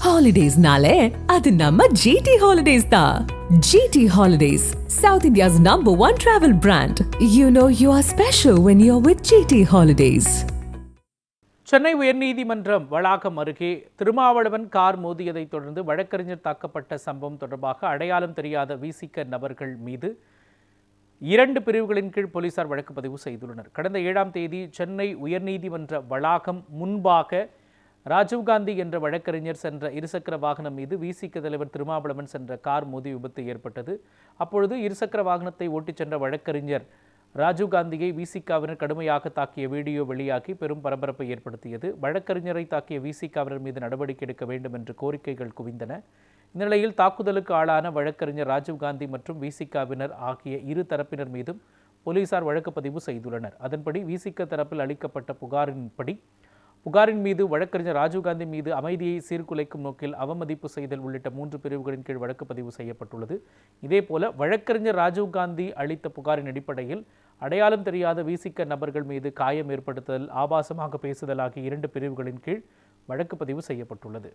Holidays-nale, adu namma GT Holidays da. GT Holidays, South India's #1 travel brand. You know you are special when you're with GT Holidays. Chennai உயர்நீதிமன்றம் வளாகம் அருகே Thirumavalavan car மோதியதைத் தொடர்ந்து வழக்கறிஞர் தாக்கப்பட்ட சம்பவம் தொடர்பாக அடையாளம் தெரியாத விசிக நபர்கள் மீது 2 பிரிவுகளின் கீழ் போலீசார் வழக்கு பதிவு செய்துள்ளனர். கடந்த 7ஆம் தேதி சென்னை உயர்நீதிமன்ற வளாகம் முன்பாக ராஜீவ்காந்தி என்ற வழக்கறிஞர் சென்ற இருசக்கர வாகனம் மீது விசிக தலைவர் திருமாவளவன் சென்ற கார் மோதி விபத்து ஏற்பட்டது. அப்பொழுது இருசக்கர வாகனத்தை ஓட்டிச் சென்ற வழக்கறிஞர் ராஜீவ்காந்தியை விசிகாவினர் கடுமையாக தாக்கிய வீடியோ வெளியாகி பெரும் பரபரப்பை ஏற்படுத்தியது. வழக்கறிஞரை தாக்கிய விசிகாவினர் மீது நடவடிக்கை எடுக்க வேண்டும் என்று கோரிக்கைகள் குவிந்தன. இந்நிலையில் தாக்குதலுக்கு ஆளான வழக்கறிஞர் ராஜீவ்காந்தி மற்றும் விசிகாவினர் ஆகிய இரு தரப்பினர் மீதும் போலீசார் வழக்கு பதிவு செய்துள்ளனர். அதன்படி விசிக தரப்பில் அளிக்கப்பட்ட புகாரின் மீது வழக்கறிஞர் ராஜீவ்காந்தி மீது அமைதியை சீர்குலைக்கும் நோக்கில் அவமதிப்பு செய்தல் உள்ளிட்ட 3 பிரிவுகளின் கீழ் வழக்கு பதிவு செய்யப்பட்டுள்ளது. இதேபோல வழக்கறிஞர் ராஜீவ்காந்தி அளித்த புகாரின் அடிப்படையில் அடையாளம் தெரியாத விசிக நபர்கள் மீது காயம் ஏற்படுத்துதல், ஆபாசமாக பேசுதல் ஆகிய 2 பிரிவுகளின் கீழ் வழக்கு பதிவு செய்யப்பட்டுள்ளது.